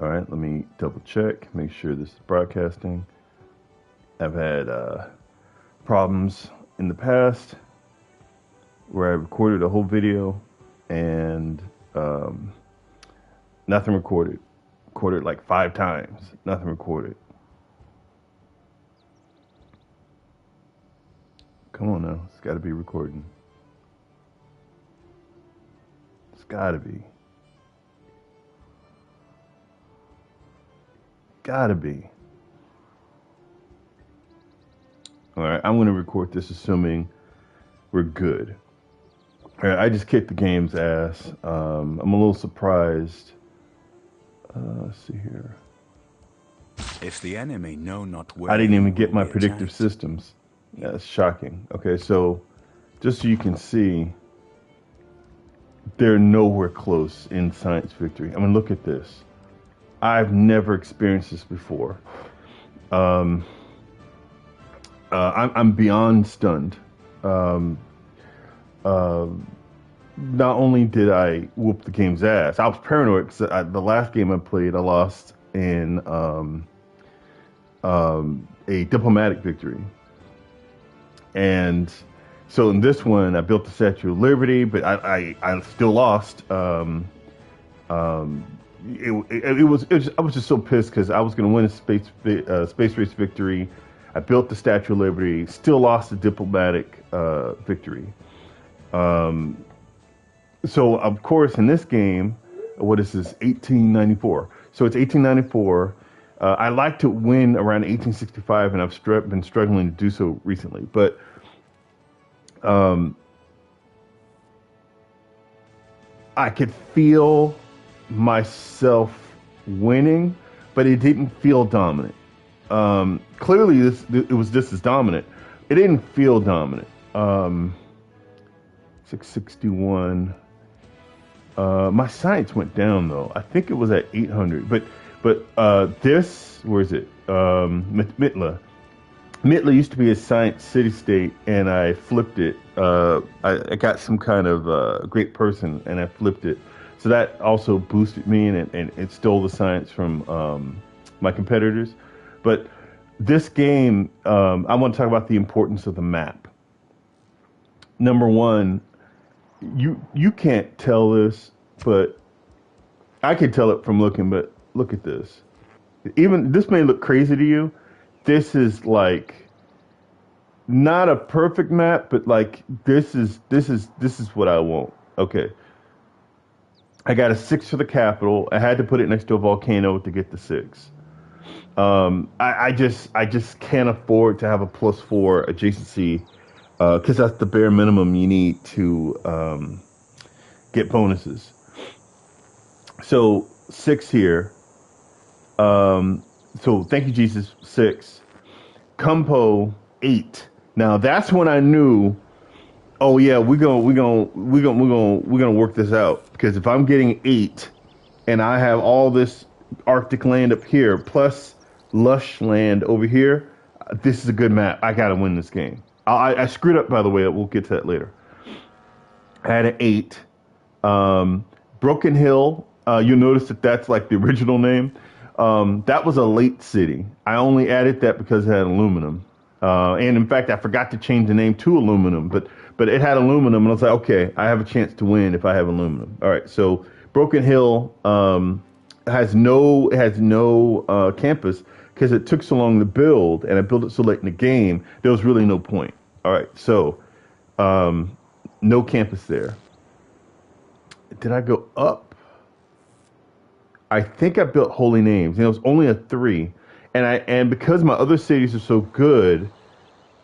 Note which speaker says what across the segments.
Speaker 1: All right, let me double check, make sure this is broadcasting. I've had problems in the past where I recorded a whole video and nothing recorded. Recorded like 5 times, nothing recorded. Come on now, it's got to be recording. It's got to be. Gotta be. All right, I'm going to record this assuming we're good. All right, I just kicked the game's ass. I'm a little surprised. Let's see here.
Speaker 2: If the enemy know not where
Speaker 1: I didn't even get my
Speaker 2: will be
Speaker 1: predictive
Speaker 2: attacked.
Speaker 1: systems. That's shocking. Okay, so just so you can see, they're nowhere close in science victory. I mean, look at this. I've never experienced this before. I'm beyond stunned. Not only did I whoop the game's ass, I was paranoid because the last game I played, I lost in a diplomatic victory. And so in this one, I built the Statue of Liberty, but I still lost. I was just so pissed because I was going to win a space race victory. I built the Statue of Liberty, still lost the diplomatic victory. So of course in this game, what is this? 1894. So it's 1894. I like to win around 1865, and I've been struggling to do so recently. But I could feel myself winning, but it didn't feel dominant. Clearly, it was just as dominant. It didn't feel dominant. 661. My science went down though. I think it was at 800. But this, where is it? Mitla. Mitla used to be a science city-state, and I flipped it. I got some kind of great person, and I flipped it. So that also boosted me, and it stole the science from my competitors. But this game, I want to talk about the importance of the map. Number one, you can't tell this, but I can tell it from looking. But look at this. Even this may look crazy to you. This is like not a perfect map, but like this is what I want. Okay. I got a 6 for the capital. I had to put it next to a volcano to get the 6. I just can't afford to have a +4 adjacency, because that's the bare minimum you need to get bonuses. So 6 here. So thank you, Jesus. 6. Compo 8. Now that's when I knew. Oh yeah, we're gonna work this out, because if I'm getting 8, and I have all this Arctic land up here plus lush land over here, this is a good map. I gotta win this game. I screwed up, by the way. We'll get to that later. I had an 8. Broken Hill. You'll notice that that's like the original name. That was a late city. I only added that because it had aluminum. And in fact, I forgot to change the name to aluminum, but it had aluminum, and I was like, okay, I have a chance to win if I have aluminum. All right, so Broken Hill has no campus because it took so long to build, and I built it so late in the game. There was really no point. All right, so no campus there. Did I go up? I think I built Holy Names, and it was only a 3. And because my other cities are so good,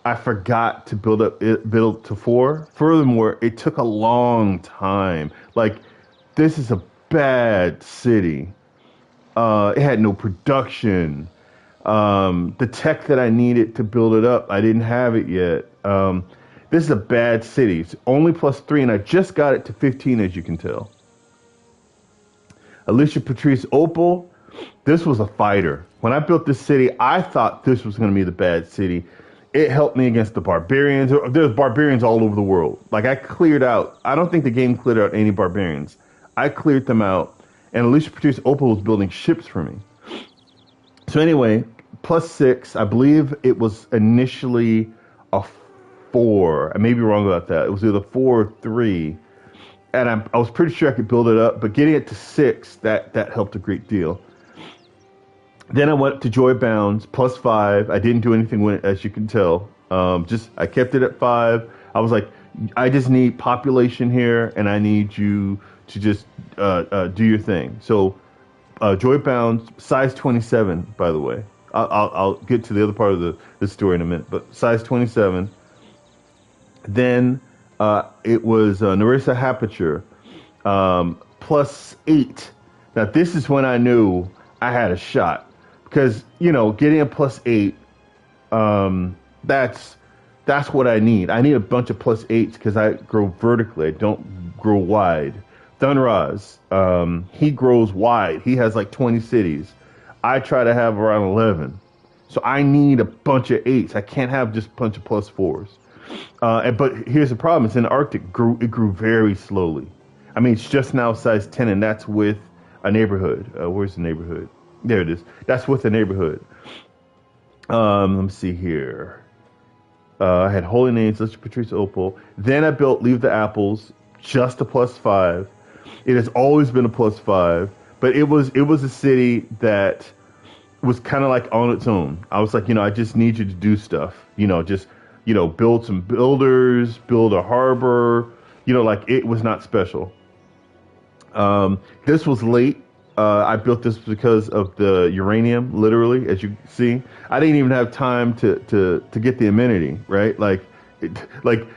Speaker 1: I forgot to build to 4. Furthermore, it took a long time. Like, this is a bad city. It had no production. The tech that I needed to build it up, I didn't have it yet. This is a bad city. It's only +3, and I just got it to 15, as you can tell. Alicia Patrice Opal, this was a fighter. When I built this city, I thought this was going to be the bad city. It helped me against the barbarians. There's barbarians all over the world. Like, I cleared out, I don't think the game cleared out any barbarians. I cleared them out, and Alicia Patrice Opal was building ships for me. So anyway, +6. I believe it was initially a 4. I may be wrong about that. It was either 4 or 3, and I was pretty sure I could build it up. But getting it to 6, that helped a great deal. Then I went to Joy Bounds +5. I didn't do anything with it, as you can tell. Just I kept it at 5. I was like, I just need population here, and I need you to just do your thing. So Joy Bounds, size 27, by the way. I'll get to the other part of the story in a minute, but size 27. Then it was Nerissa Hapiture, +8. Now this is when I knew I had a shot, because getting a +8, that's what I need. I need a bunch of +8s because I grow vertically. I don't grow wide. Thunraz, he grows wide. He has like 20 cities. I try to have around 11. So I need a bunch of 8s. I can't have just a bunch of +4s. But here's the problem. It's in the Arctic. It grew very slowly. I mean, it's just now size 10, and that's with a neighborhood. Where's the neighborhood? There it is. That's with a neighborhood. Let me see here. I had Holy Names, Alicia Patrice Opal. Then I built Leave the Apples, just a +5. It has always been a +5, but it was a city that was kind of like on its own. I was like, I just need you to do stuff. Build some builders, build a harbor. Like it was not special. This was late. I built this because of the uranium, literally, as you see. I didn't even have time to get the amenity, right? Like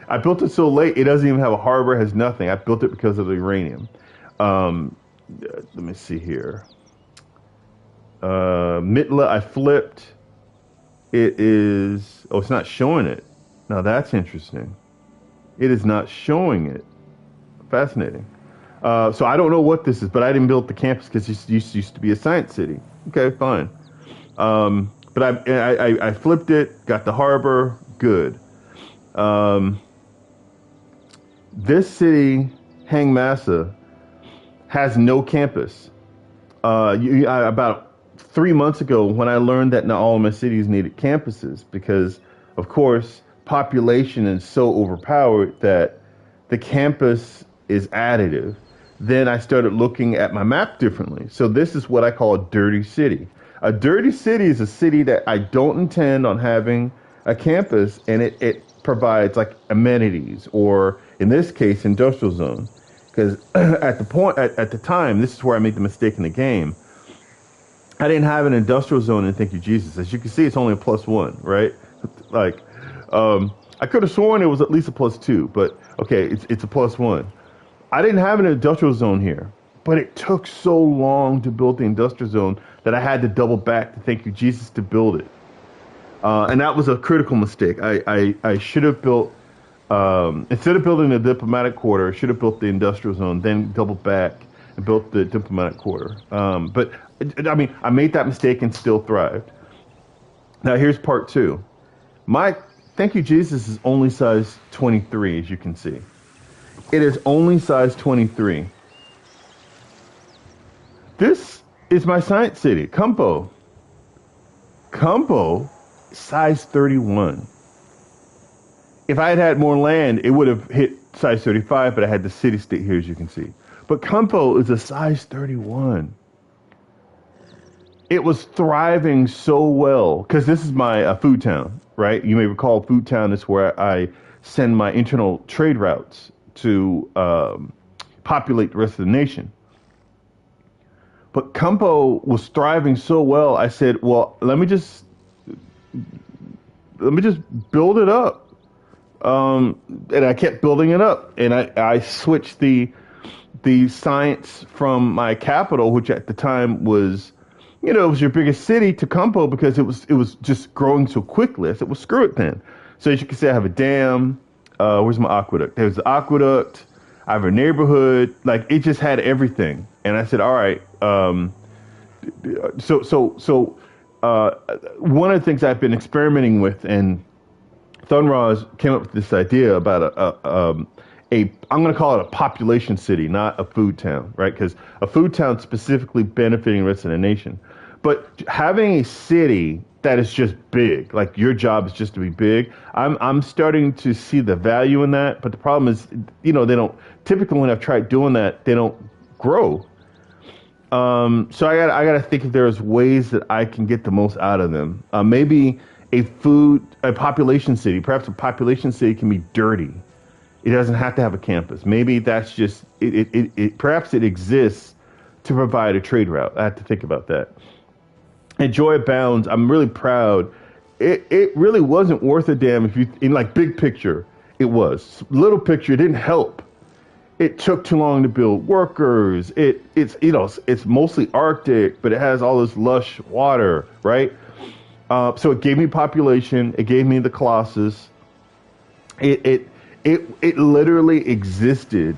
Speaker 1: I built it so late, it doesn't even have a harbor, has nothing. I built it because of the uranium. Let me see here. Mitla, I flipped. It is, it's not showing it. Now that's interesting. It is not showing it. Fascinating. So I don't know what this is, but I didn't build the campus because it used to be a science city. Okay, fine. But I flipped it, got the harbor, good. This city, Hangmasa, has no campus. About 3 months ago, when I learned that not all of my cities needed campuses, because, of course, population is so overpowered that the campus is additive, then I started looking at my map differently. So this is what I call a dirty city. A dirty city is a city that I don't intend on having a campus, and it provides like amenities, or in this case, industrial zone. Because at the time, this is where I made the mistake in the game. I didn't have an industrial zone in Thank You Jesus. As you can see, it's only a +1, right? Like, I could have sworn it was at least a +2, but okay, it's a +1. I didn't have an industrial zone here, but it took so long to build the industrial zone that I had to double back to Thank You Jesus to build it. And that was a critical mistake. I should have built, instead of building the diplomatic quarter, I should have built the industrial zone, then doubled back and built the diplomatic quarter. But I mean, I made that mistake and still thrived. Now here's part 2. My Thank You Jesus is only size 23, as you can see. It is only size 23. This is my science city, Kumpo. Kumpo, size 31. If I had had more land, it would have hit size 35, but I had the city state here, as you can see. But Kumpo is a size 31. It was thriving so well, because this is my food town, right? You may recall food town is where I send my internal trade routes to populate the rest of the nation. But Kumpo was thriving so well, I said, well, let me just build it up. And I kept building it up, and I switched the science from my capital, which at the time was, it was your biggest city, to Kumpo, because it was just growing so quickly. I said, well, screw it then. So as you can see, I have a dam. Where's my aqueduct? There's the aqueduct. I have a neighborhood. Like, it just had everything. And I said, all right. So one of the things I've been experimenting with, and Thunraz came up with this idea about I'm going to call it a population city, not a food town, right? Because a food town specifically benefiting the rest of the nation. But having a city that is just big, like your job is just to be big, I'm starting to see the value in that. But the problem is, they don't typically when I've tried doing that, they don't grow. So I got to think if there's ways that I can get the most out of them. Maybe a population city, perhaps a population city can be dirty. It doesn't have to have a campus. Maybe that's just perhaps it exists to provide a trade route. I have to think about that. And Joy Abounds, I'm really proud. It really wasn't worth a damn if you in like big picture. It was little picture. It didn't help. It took too long to build workers. It's mostly Arctic, but it has all this lush water, right? So it gave me population. It gave me the Colossus. It literally existed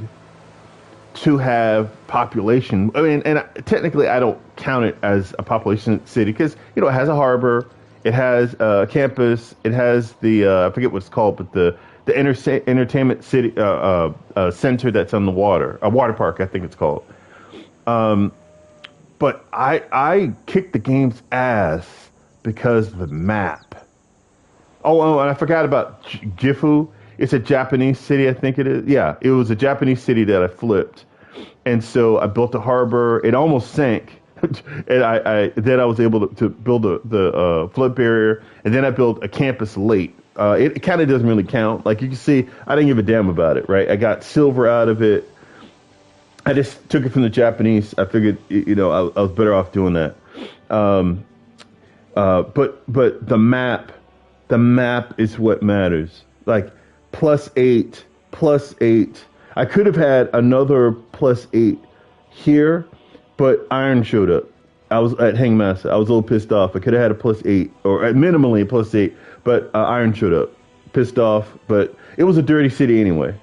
Speaker 1: to have population. I mean, and technically, I don't count it as a population city because it has a harbor, it has a campus, it has the I forget what it's called, but the entertainment city center that's on the water, a water park, I think it's called. But I kicked the game's ass because of the map. Oh, and I forgot about Gifu. It's a Japanese city, I think it is. Yeah, it was a Japanese city that I flipped, and so I built a harbor. It almost sank, and then I was able to build the flood barrier, and then I built a campus late. It kind of doesn't really count. Like you can see, I didn't give a damn about it. Right, I got silver out of it. I just took it from the Japanese. I figured, I was better off doing that. But the map is what matters. Like +8, +8. I could have had another +8 here, but Iron showed up. I was at Hangmaster. I was a little pissed off. I could have had a +8 or at minimally a +8, but Iron showed up. Pissed off, but it was a dirty city anyway.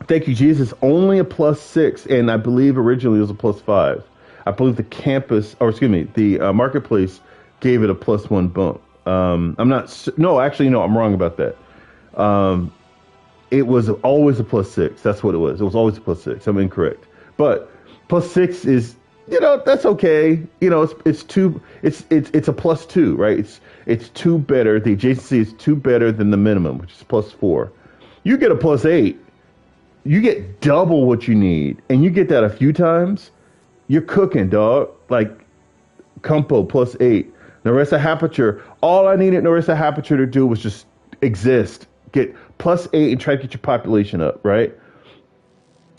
Speaker 1: Thank you, Jesus. Only a +6, and I believe originally it was a +5. I believe the campus, or excuse me, the marketplace gave it a +1 bump. I'm not. No, actually, no. I'm wrong about that. It was always a +6. That's what it was. It was always a +6. I'm incorrect. But +6 is, that's okay. It's two. It's a +2, right? It's two better. The adjacency is two better than the minimum, which is +4. You get a +8. You get double what you need, and you get that a few times. You're cooking, dog. Like Compo +8. Narissa Hapature. All I needed Narissa Hapature to do was just exist. Get +8 and try to get your population up, right?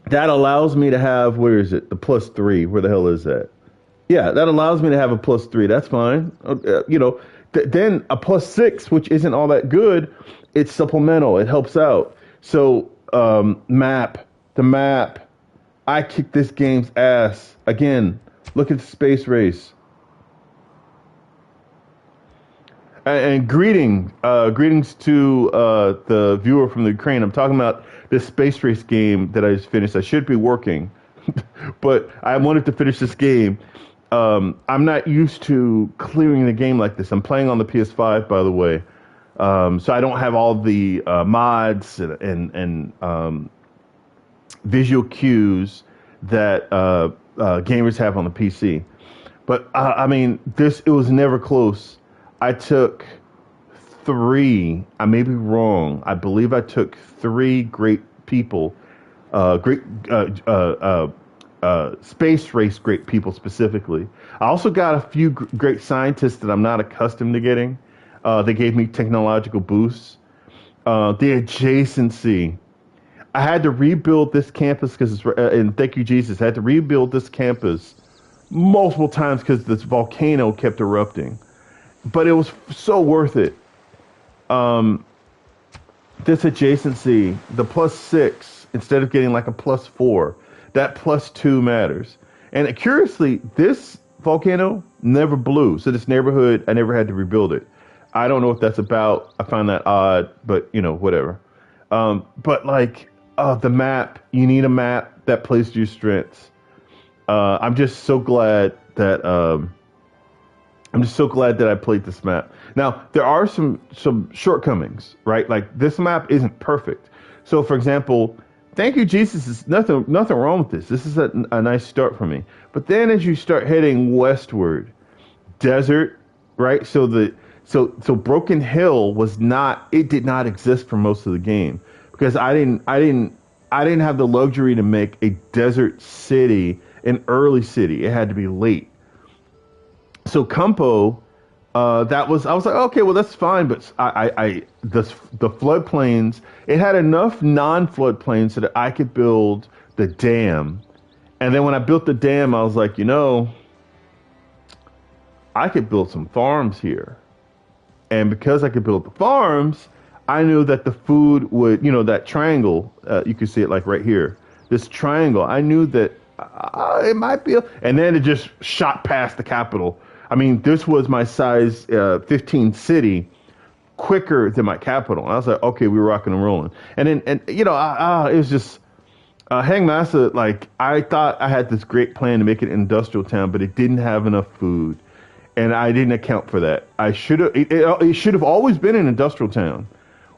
Speaker 1: That allows me to have, where is it? The +3. Where the hell is that? Yeah, that allows me to have a +3. That's fine. Then a +6, which isn't all that good, it's supplemental. It helps out. So, the map. I kicked this game's ass. Again, look at the space race. And greetings to the viewer from the Ukraine. I'm talking about this space race game that I just finished. I should be working, but I wanted to finish this game. I'm not used to clearing the game like this. I'm playing on the PS5, by the way, so I don't have all the mods and visual cues that gamers have on the PC. But I mean, it was never close. I took 3. I may be wrong. I believe I took 3 great people, space race great people specifically. I also got a few great scientists that I'm not accustomed to getting. They gave me technological boosts. The adjacency. I had to rebuild this campus because and thank you, Jesus. I had to rebuild this campus multiple times because this volcano kept erupting. But it was so worth it. This adjacency, the +6, instead of getting like a +4, that +2 matters. And curiously, this volcano never blew. So this neighborhood, I never had to rebuild it. I don't know what that's about. I find that odd, but whatever. But like the map, you need a map that plays to your strengths. I'm just so glad that I played this map. Now, there are some shortcomings, right? Like this map isn't perfect. So, for example, thank you, Jesus. Is nothing wrong with this. This is a nice start for me. But then, as you start heading westward, desert, right? So Broken Hill was not. It did not exist for most of the game because I didn't have the luxury to make a desert city an early city. It had to be late. So Campo, that was I was like, okay, well that's fine, but the floodplains, it had enough non-floodplains so that I could build the dam. And then when I built the dam, I was like, I could build some farms here. And because I could build the farms, I knew that the food would, that triangle, you can see it like right here, this triangle. I knew that it might be, and then it just shot past the capital. I mean, this was my size 15 city quicker than my capital. And I was like, okay, we were rocking and rolling. And then, it was just, Hangmaster, like, I thought I had this great plan to make it an industrial town, but it didn't have enough food. And I didn't account for that. It should have always been an industrial town,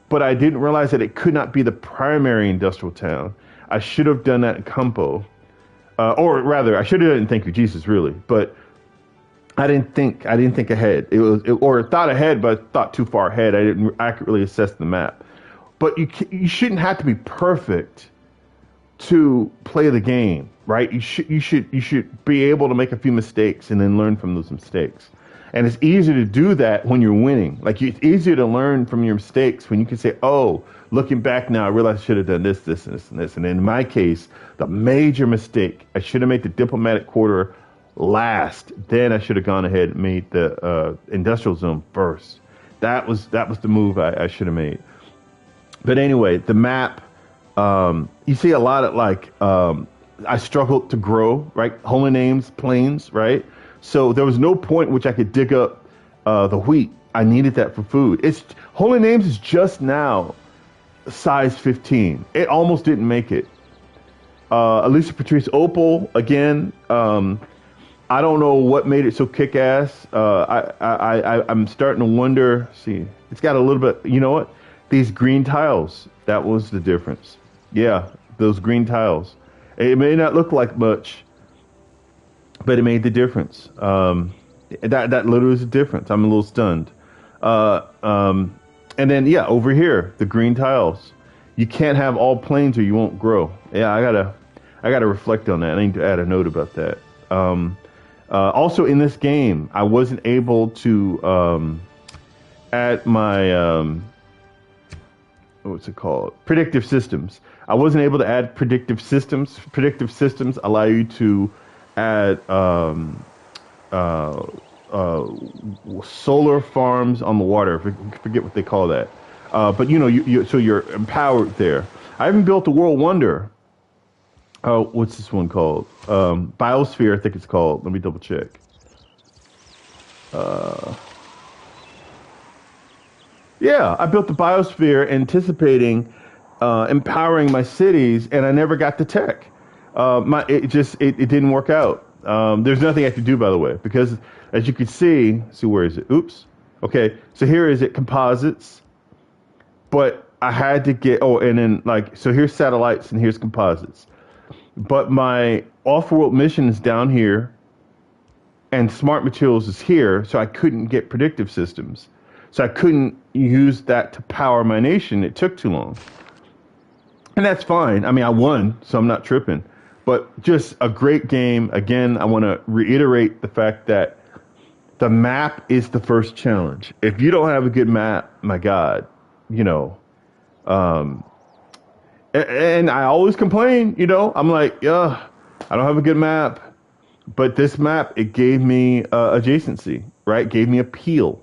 Speaker 1: but I didn't realize that it could not be the primary industrial town. I should have done that in Campo, or rather, I should have done Thank You Jesus, really. But I didn't think ahead. Or thought ahead, but thought too far ahead. I didn't accurately assess the map. But you shouldn't have to be perfect to play the game, right? You should be able to make a few mistakes and then learn from those mistakes. And it's easier to do that when you're winning. Like, it's easier to learn from your mistakes when you can say, "Oh, looking back now, I realize I should have done this, this, and this, and this." And in my case, the major mistake, I should have made the diplomatic quarter last. Then I should have gone ahead and made the industrial zone first. That was the move I should have made. But anyway, the map. You see a lot of I struggled to grow, right? Holy names, plains, right? So there was no point in which I could dig up the wheat. I needed that for food. It's Holy Names is just now size 15. It almost didn't make it. Alicia Patrice Opal again. I don't know what made it so kick-ass. I'm starting to wonder. See, it's got a little bit. You know what? These green tiles. That was the difference. Yeah, those green tiles. It may not look like much, but it made the difference. That literally is a difference. I'm a little stunned. And then over here, the green tiles. You can't have all plains or you won't grow. Yeah, I gotta reflect on that. I need to add a note about that. Also in this game, I wasn't able to add my what's it called? Predictive systems. I wasn't able to add predictive systems. Predictive systems allow you to add solar farms on the water. I forget what they call that. But so you're empowered there. I even built a world wonder. What's this one called? Biosphere, I think it's called. Let me double check. Yeah, I built the biosphere anticipating empowering my cities, and I never got the tech. It didn't work out. There's nothing I could do, by the way, because as you can see, where is it? Oops. Okay, so here is it, composites. But I had to get, and then so here's satellites and here's composites. But my off-world mission is down here, and smart materials is here, so I couldn't get predictive systems. So I couldn't use that to power my nation. It took too long. And that's fine. I mean, I won, so I'm not tripping. But just a great game. Again, I want to reiterate the fact that the map is the first challenge. If you don't have a good map, my God, and I always complain, I'm like, yeah, I don't have a good map. But this map, it gave me adjacency, right? Gave me appeal.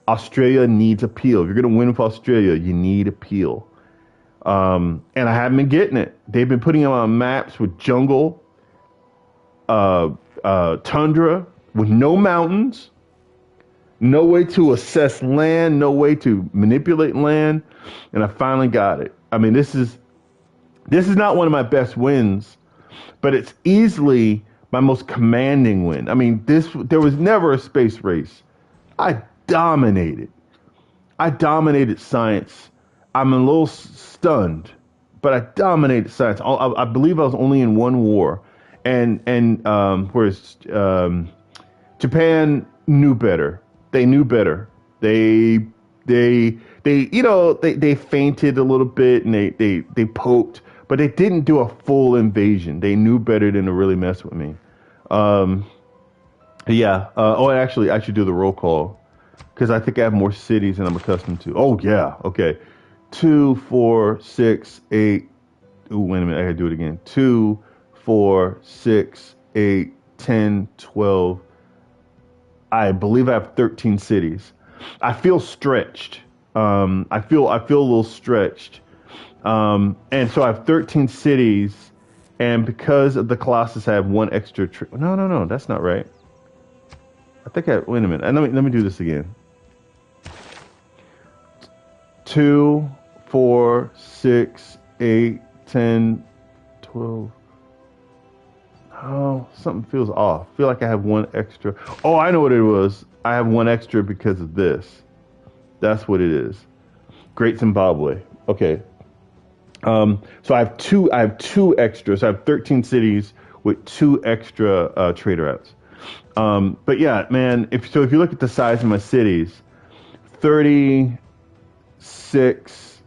Speaker 1: Australia needs appeal. If you're going to win with Australia, you need appeal. And I haven't been getting it. They've been putting them on maps with jungle, tundra, with no mountains, no way to assess land, no way to manipulate land. And I finally got it. I mean, this is not one of my best wins, but it's easily my most commanding win. I mean, there was never a space race. I dominated science. I'm a little stunned but I dominated science. I believe I was only in one war, and whereas Japan knew better. They knew better. They they feinted a little bit and they poked, but they didn't do a full invasion. They knew better than to really mess with me. Um, yeah. Oh, actually, I should do the roll call because I think I have more cities than I'm accustomed to. Oh yeah. Okay. 2, 4, 6, 8. Ooh, wait a minute. I gotta do it again. 2, 4, 6, 8, 10, 12. I believe I have 13 cities. I feel stretched. I feel a little stretched. And so I have 13 cities, and because of the Colossus, I have one extra. No, no, no, that's not right. I think I. Wait a minute. Let me do this again. 2, 4, 6, 8, 10, 12. Oh, something feels off. I feel like I have one extra. Oh, I know what it was. I have one extra because of this. That's what it is. Great Zimbabwe. Okay. So I have two. I have two extras. I have 13 cities with two extra trader routes. But yeah, man. If you look at the size of my cities, 36.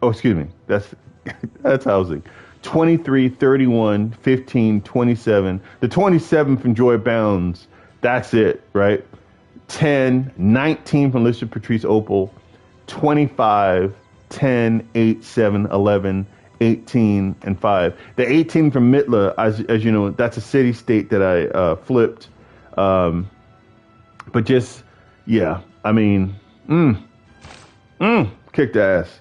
Speaker 1: Oh, excuse me. That's housing. 23, 31, 15, 27. The 27 from Joy Bounds. That's it, right? 10, 19 from Listed Patrice Opal. 25, 10, 8, 7, 11, 18, and 5. The 18 from Mitla, as you know, that's a city state that I flipped. Um, but just, yeah, I mean, kicked ass.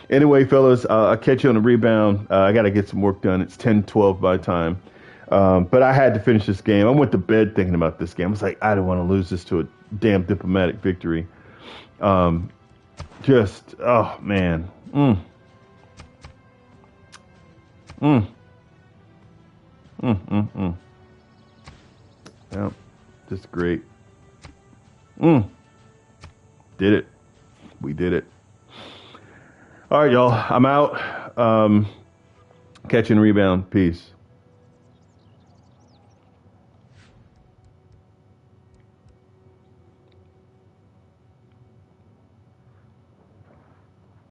Speaker 1: Anyway, fellas, I'll catch you on the rebound. I got to get some work done. It's 10:12 by time. But I had to finish this game. I went to bed thinking about this game. I was like, I don't want to lose this to a damn diplomatic victory. Um, oh, man. Mm, mm. Yeah, just great. Mm, did it. We did it. All right, y'all. I'm out. Catch and rebound. Peace.